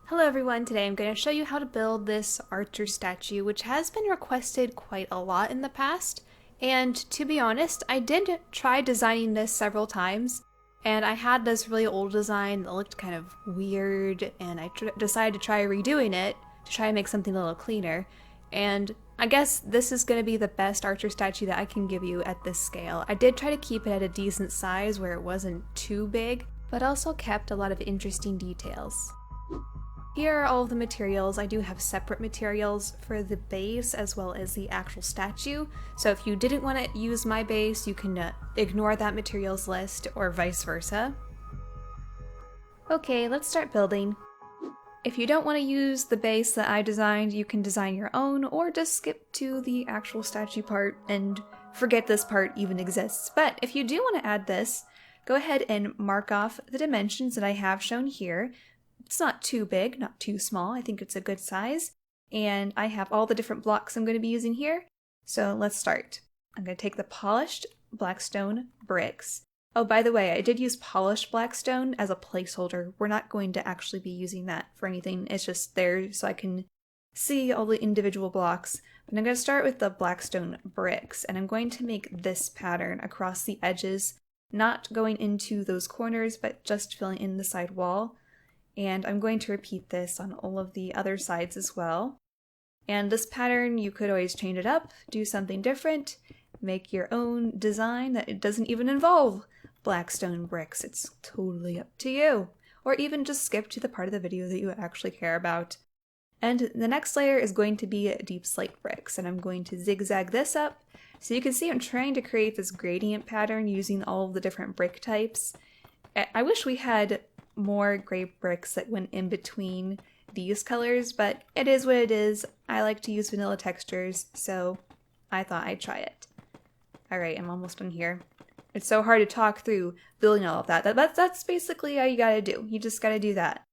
Hello everyone, today I'm going to show you how to build this archer statue, which has been requested quite a lot in the past. And to be honest, I did try designing this several times, and I had this really old design that looked kind of weird, and I decided to try redoing it to try and make something a little cleaner. And I guess this is going to be the best archer statue that I can give you at this scale. I did try to keep it at a decent size where it wasn't too big, but also kept a lot of interesting details. Here are all of the materials. I do have separate materials for the base as well as the actual statue, so if you didn't want to use my base, you can ignore that materials list or vice versa. Okay, let's start building. If you don't want to use the base that I designed, you can design your own or just skip to the actual statue part and forget this part even exists. But if you do want to add this, go ahead and mark off the dimensions that I have shown here. It's not too big, not too small. I think it's a good size. And I have all the different blocks I'm going to be using here. So let's start. I'm going to take the polished blackstone bricks. Oh, by the way, I did use polished blackstone as a placeholder. We're not going to actually be using that for anything. It's just there so I can see all the individual blocks. But I'm going to start with the blackstone bricks, and I'm going to make this pattern across the edges, not going into those corners, but just filling in the side wall. And I'm going to repeat this on all of the other sides as well. And this pattern, you could always change it up, do something different, make your own design that it doesn't even involve blackstone bricks. It's totally up to you. Or even just skip to the part of the video that you actually care about. And the next layer is going to be deep slate bricks, and I'm going to zigzag this up. So you can see I'm trying to create this gradient pattern using all of the different brick types. I wish we had more gray bricks that went in between these colors, but it is what it is. I like to use vanilla textures, so I thought I'd try it. Alright, I'm almost done here. It's so hard to talk through building all of that. That's basically all you gotta do. You just gotta do that.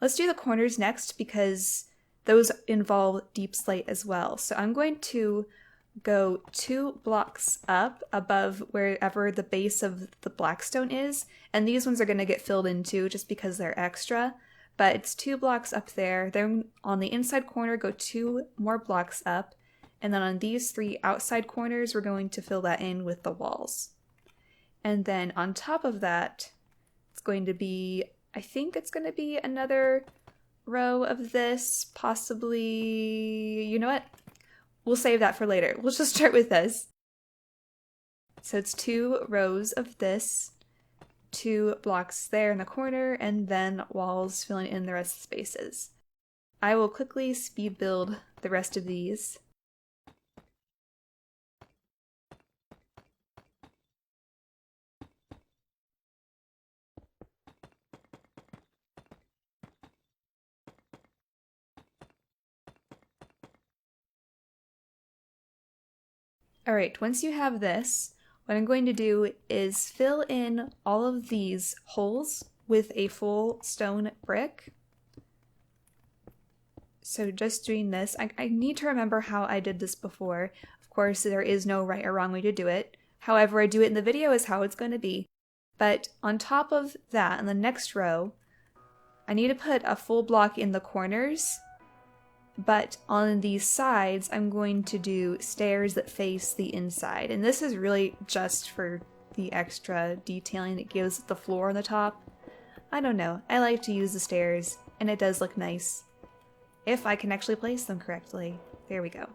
Let's do the corners next because those involve deep slate as well. So I'm going to go 2 blocks up above wherever the base of the blackstone is, and these ones are going to get filled in too just because they're extra, but it's 2 blocks up there. Then on the inside corner, go 2 more blocks up, and then on these 3 outside corners, we're going to fill that in with the walls. And then on top of that, it's going to be, I think it's going to be another row of this, possibly, you know what? We'll save that for later. We'll just start with this. So it's 2 rows of this, 2 blocks there in the corner, and then walls filling in the rest of the spaces. I will quickly speed build the rest of these. Alright, once you have this, what I'm going to do is fill in all of these holes with a full stone brick. So just doing this, I need to remember how I did this before. Of course, there is no right or wrong way to do it. However I do it in the video is how it's going to be. But on top of that, in the next row, I need to put a full block in the corners. But on these sides, I'm going to do stairs that face the inside. And this is really just for the extra detailing it gives the floor on the top. I don't know. I like to use the stairs, and it does look nice. If I can actually place them correctly. There we go.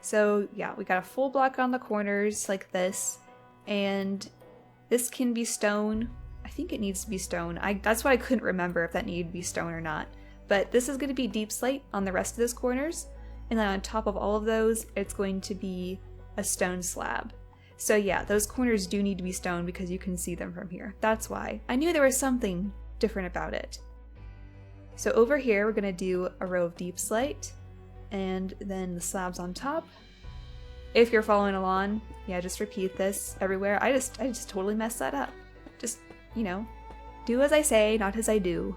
So yeah, we got a full block on the corners like this. And this can be stone. I think it needs to be stone. That's why I couldn't remember if that needed to be stone or not. But this is going to be deep slate on the rest of those corners, and then on top of all of those, it's going to be a stone slab. So yeah, those corners do need to be stone because you can see them from here. That's why. I knew there was something different about it. So over here, we're going to do a row of deep slate, and then the slabs on top. If you're following along, yeah, just repeat this everywhere. I just totally messed that up. Just, you know, do as I say, not as I do.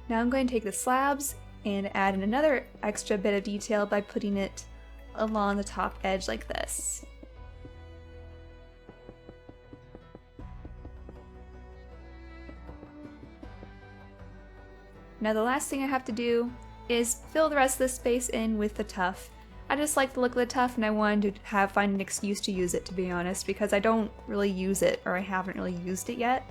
Now I'm going to take the slabs and add in another extra bit of detail by putting it along the top edge like this. Now the last thing I have to do is fill the rest of this space in with the tuff. I just like the look of the tuff and I wanted to find an excuse to use it, to be honest, because I don't really use it, or I haven't really used it yet.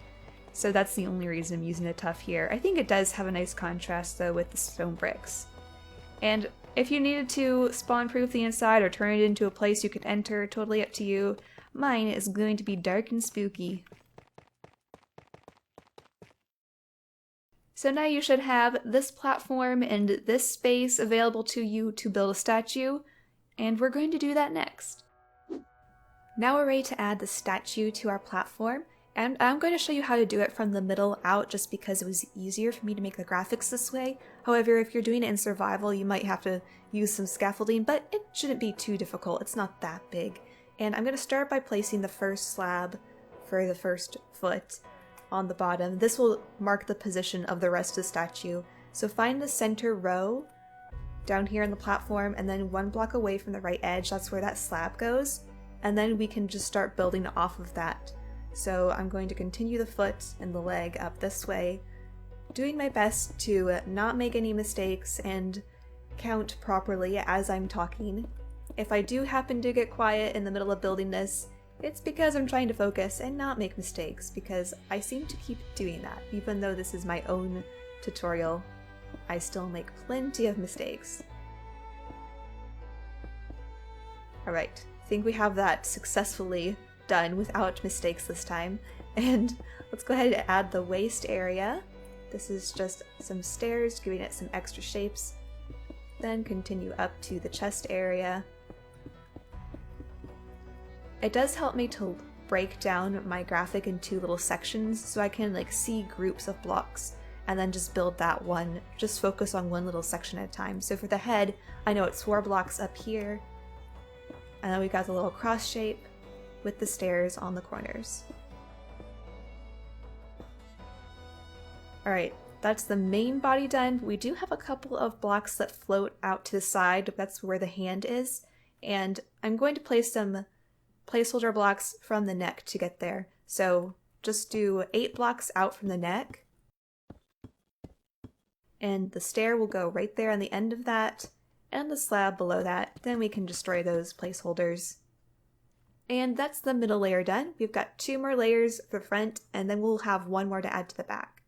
So that's the only reason I'm using the tuff here. I think it does have a nice contrast though with the stone bricks. And if you needed to spawn proof the inside or turn it into a place you could enter, totally up to you. Mine is going to be dark and spooky. So now you should have this platform and this space available to you to build a statue, and we're going to do that next. Now we're ready to add the statue to our platform, and I'm going to show you how to do it from the middle out just because it was easier for me to make the graphics this way. However, if you're doing it in survival, you might have to use some scaffolding, but it shouldn't be too difficult. It's not that big. And I'm going to start by placing the first slab for the first foot on the bottom. This will mark the position of the rest of the statue. So find the center row down here on the platform, and then one block away from the right edge, that's where that slab goes. And then we can just start building off of that. So I'm going to continue the foot and the leg up this way, doing my best to not make any mistakes and count properly as I'm talking. If I do happen to get quiet in the middle of building this, it's because I'm trying to focus and not make mistakes, because I seem to keep doing that. Even though this is my own tutorial, I still make plenty of mistakes. Alright, I think we have that successfully done without mistakes this time. And let's go ahead and add the waist area. This is just some stairs, giving it some extra shapes. Then continue up to the chest area. It does help me to break down my graphic in two little sections so I can like see groups of blocks and then just build that one, just focus on one little section at a time. So for the head, I know it's 4 blocks up here, and then we got the little cross shape with the stairs on the corners. Alright, that's the main body done. We do have a couple of blocks that float out to the side, that's where the hand is, and I'm going to place some placeholder blocks from the neck to get there. So just do 8 blocks out from the neck, and the stair will go right there on the end of that, and the slab below that. Then we can destroy those placeholders. And that's the middle layer done. We've got 2 more layers for the front, and then we'll have 1 more to add to the back.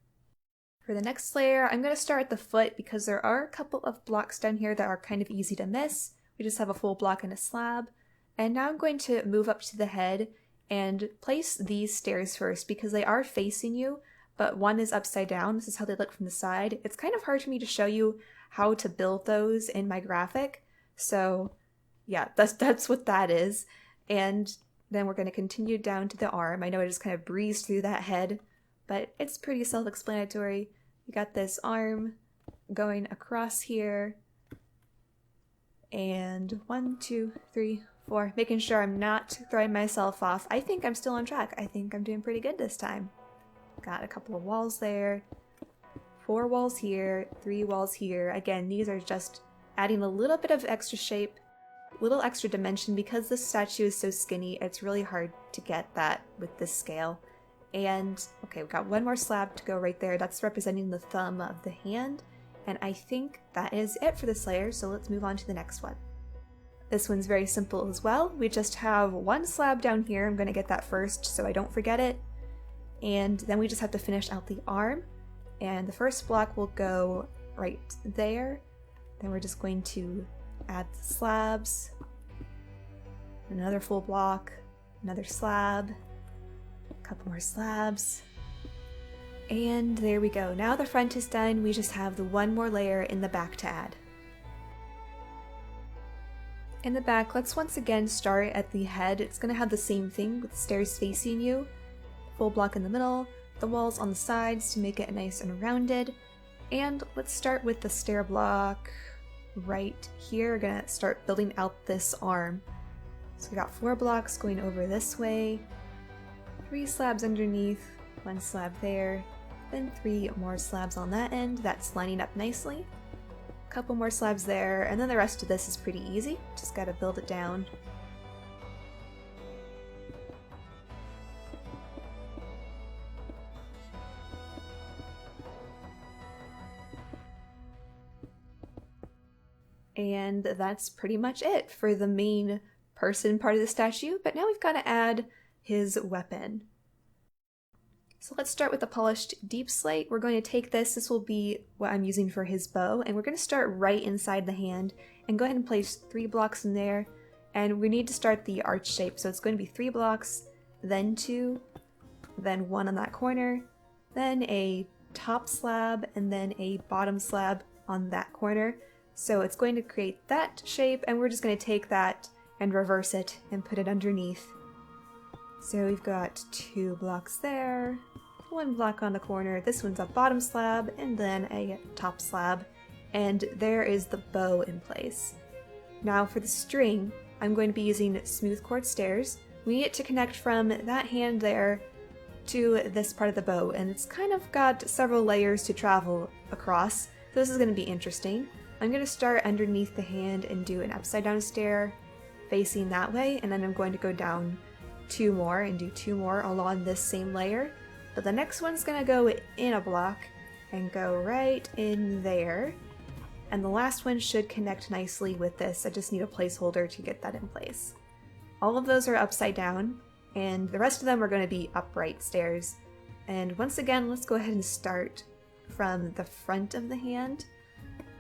For the next layer, I'm going to start at the foot because there are a couple of blocks down here that are kind of easy to miss. We just have a full block and a slab. And now I'm going to move up to the head and place these stairs first because they are facing you, but one is upside down. This is how they look from the side. It's kind of hard for me to show you how to build those in my graphic. So yeah, that's what that is. And then we're going to continue down to the arm. I know I just kind of breezed through that head, but it's pretty self-explanatory. We got this arm going across here. And 1, 2, 3, 4, making sure I'm not throwing myself off. I think I'm still on track. I think I'm doing pretty good this time. Got a couple of walls there, 4 walls here, 3 walls here. Again, these are just adding a little bit of extra shape, little extra dimension. Because this statue is so skinny, it's really hard to get that with this scale. And okay, we've got 1 more slab to go right there. That's representing the thumb of the hand. And I think that is it for this layer, so let's move on to the next one. This one's very simple as well. We just have 1 slab down here. I'm going to get that first so I don't forget it. And then we just have to finish out the arm. And the first block will go right there. Then we're just going to add the slabs. Another full block, another slab, a couple more slabs. And there we go. Now the front is done. We just have the 1 more layer in the back to add. In the back, let's once again start at the head. It's going to have the same thing with stairs facing you. Full block in the middle, the walls on the sides to make it nice and rounded. And let's start with the stair block right here. We're going to start building out this arm. So we got 4 blocks going over this way, 3 slabs underneath, 1 slab there, then 3 more slabs on that end. That's lining up nicely. Couple more slabs there, and then the rest of this is pretty easy. Just gotta build it down. And that's pretty much it for the main person part of the statue, but now we've got to add his weapon. So let's start with the polished deep slate. We're going to take this will be what I'm using for his bow, and we're going to start right inside the hand and go ahead and place 3 blocks in there. And we need to start the arch shape, so it's going to be 3 blocks, then 2, then 1 on that corner, then a top slab, and then a bottom slab on that corner. So it's going to create that shape, and we're just going to take that and reverse it and put it underneath. So we've got 2 blocks there, 1 block on the corner, this one's a bottom slab, and then a top slab, and there is the bow in place. Now for the string, I'm going to be using smooth cord stairs. We need it to connect from that hand there to this part of the bow, and it's kind of got several layers to travel across, so this is going to be interesting. I'm going to start underneath the hand and do an upside down stair facing that way, and then I'm going to go down 2 more and do 2 more along this same layer. But the next one's going to go in a block and go right in there. And the last one should connect nicely with this. I just need a placeholder to get that in place. All of those are upside down, and the rest of them are going to be upright stairs. And once again, let's go ahead and start from the front of the hand.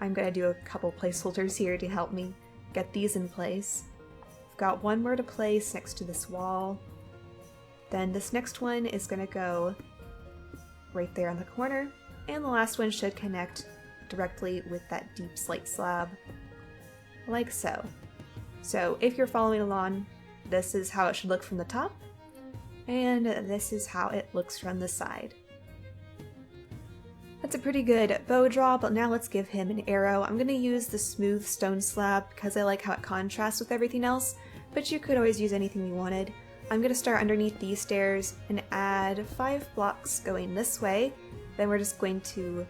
I'm going to do a couple placeholders here to help me get these in place. I've got 1 more to place next to this wall. Then this next one is going to go right there on the corner, and the last one should connect directly with that deep slate slab, like so. So if you're following along, this is how it should look from the top, and this is how it looks from the side. That's a pretty good bow draw, but now let's give him an arrow. I'm going to use the smooth stone slab because I like how it contrasts with everything else, but you could always use anything you wanted. I'm going to start underneath these stairs and add 5 blocks going this way. Then we're just going to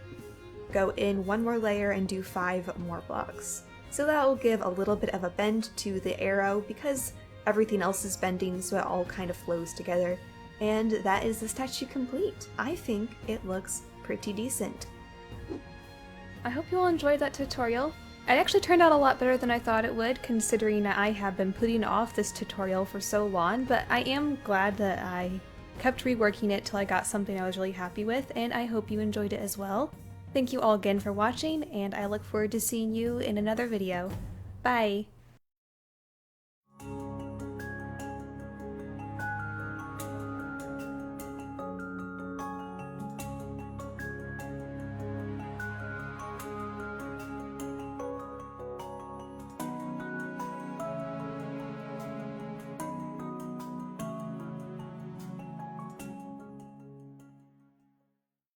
go in 1 more layer and do 5 more blocks. So that will give a little bit of a bend to the arrow because everything else is bending, so it all kind of flows together. And that is the statue complete. I think it looks pretty decent. I hope you all enjoyed that tutorial. It actually turned out a lot better than I thought it would, considering I have been putting off this tutorial for so long, but I am glad that I kept reworking it till I got something I was really happy with, and I hope you enjoyed it as well. Thank you all again for watching, and I look forward to seeing you in another video. Bye!